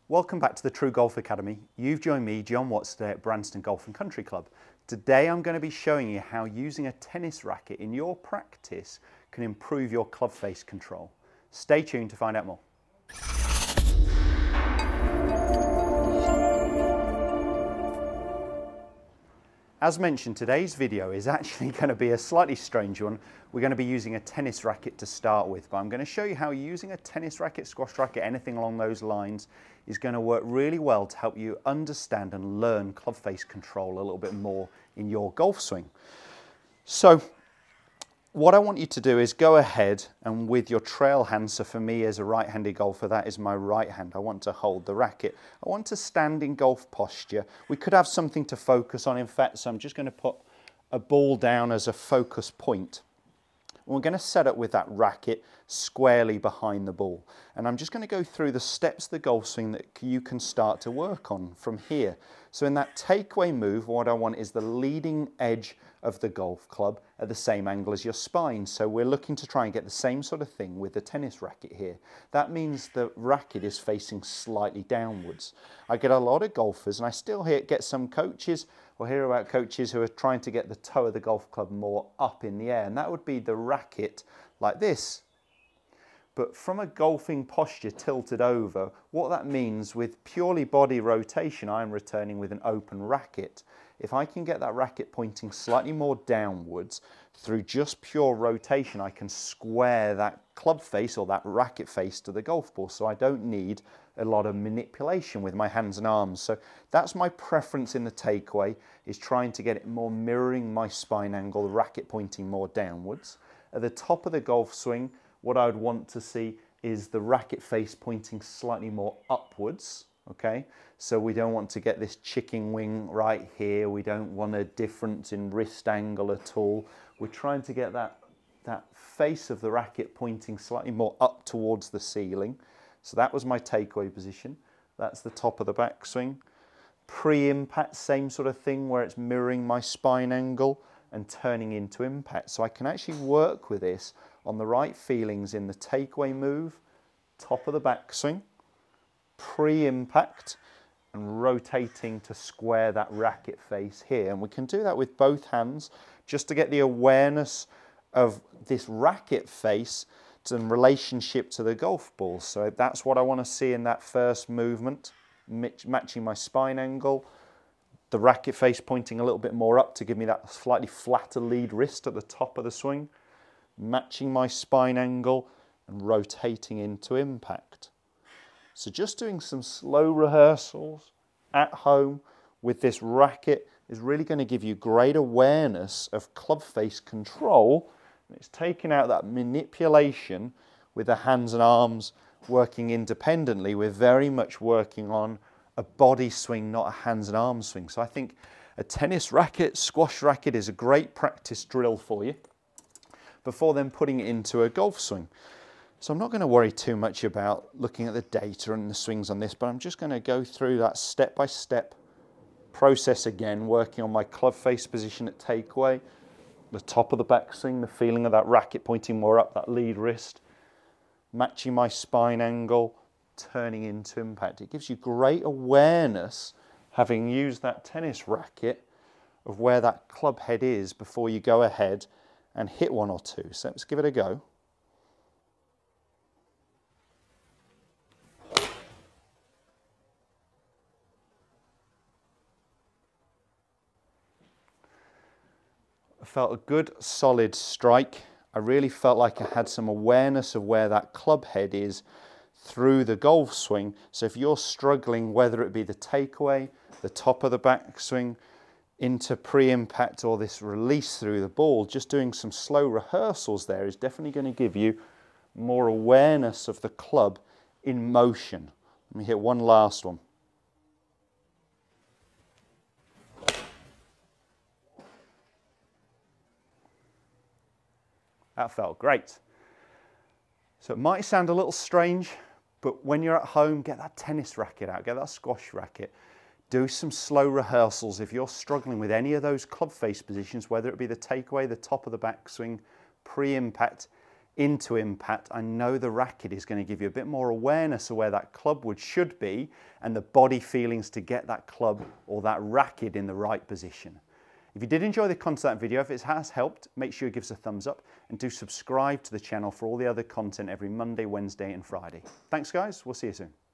Welcome back to the TruGolf Academy. You've joined me, Jon Watts, today at Branston Golf and Country Club. Today I'm going to be showing you how using a tennis racket in your practice can improve your club face control. Stay tuned to find out more. As mentioned, today's video is actually going to be a slightly strange one. We're going to be using a tennis racket to start with, but I'm going to show you how using a tennis racket, squash racket, anything along those lines is going to work really well to help you understand and learn club face control a little bit more in your golf swing. So what I want you to do is go ahead and with your trail hand, so for me as a right-handed golfer, that is my right hand. I want to hold the racket. I want to stand in golf posture. We could have something to focus on, in fact, so I'm just going to put a ball down as a focus point. We're going to set up with that racket squarely behind the ball. And I'm just going to go through the steps of the golf swing that you can start to work on from here. So in that takeaway move, what I want is the leading edge of the golf club at the same angle as your spine. So we're looking to try and get the same sort of thing with the tennis racket here. That means the racket is facing slightly downwards. I get a lot of golfers, and I still get some coaches, or hear about coaches who are trying to get the toe of the golf club more up in the air, and that would be the racket like this. But from a golfing posture tilted over, what that means with purely body rotation, I'm returning with an open racket. If I can get that racket pointing slightly more downwards through just pure rotation, I can square that club face or that racket face to the golf ball, so I don't need a lot of manipulation with my hands and arms. So that's my preference in the takeaway, is trying to get it more mirroring my spine angle, the racket pointing more downwards. At the top of the golf swing, what I would want to see is the racket face pointing slightly more upwards, okay? So we don't want to get this chicken wing right here. We don't want a difference in wrist angle at all. We're trying to get that face of the racket pointing slightly more up towards the ceiling. So that was my takeaway position. That's the top of the backswing. Pre-impact, same sort of thing where it's mirroring my spine angle and turning into impact. So I can actually work with this on the right feelings in the takeaway move, top of the backswing, pre-impact, and rotating to square that racket face here. And we can do that with both hands just to get the awareness of this racket face in relationship to the golf ball. So that's what I want to see in that first movement, matching my spine angle, the racket face pointing a little bit more up to give me that slightly flatter lead wrist at the top of the swing, matching my spine angle and rotating into impact. So just doing some slow rehearsals at home with this racket is really going to give you great awareness of club face control. It's taking out that manipulation with the hands and arms working independently. We're very much working on a body swing, not a hands and arms swing. So I think a tennis racket, squash racket is a great practice drill for you before then putting it into a golf swing. So I'm not going to worry too much about looking at the data and the swings on this, but I'm just going to go through that step-by-step process again, working on my club face position at takeaway, the top of the backswing, the feeling of that racket pointing more up, that lead wrist, matching my spine angle, turning into impact. It gives you great awareness, having used that tennis racket, of where that club head is before you go ahead and hit one or two. So let's give it a go. I felt a good solid strike. I really felt like I had some awareness of where that club head is through the golf swing. So if you're struggling, whether it be the takeaway, the top of the backswing, into pre-impact or this release through the ball, just doing some slow rehearsals there is definitely going to give you more awareness of the club in motion. Let me hit one last one. That felt great. So it might sound a little strange, but when you're at home, get that tennis racket out, get that squash racket. Do some slow rehearsals. If you're struggling with any of those club face positions, whether it be the takeaway, the top of the backswing, pre-impact, into impact, I know the racket is going to give you a bit more awareness of where that club should be and the body feelings to get that club or that racket in the right position. If you did enjoy the content of that video, if it has helped, make sure you give us a thumbs up and do subscribe to the channel for all the other content every Monday, Wednesday and Friday. Thanks guys, we'll see you soon.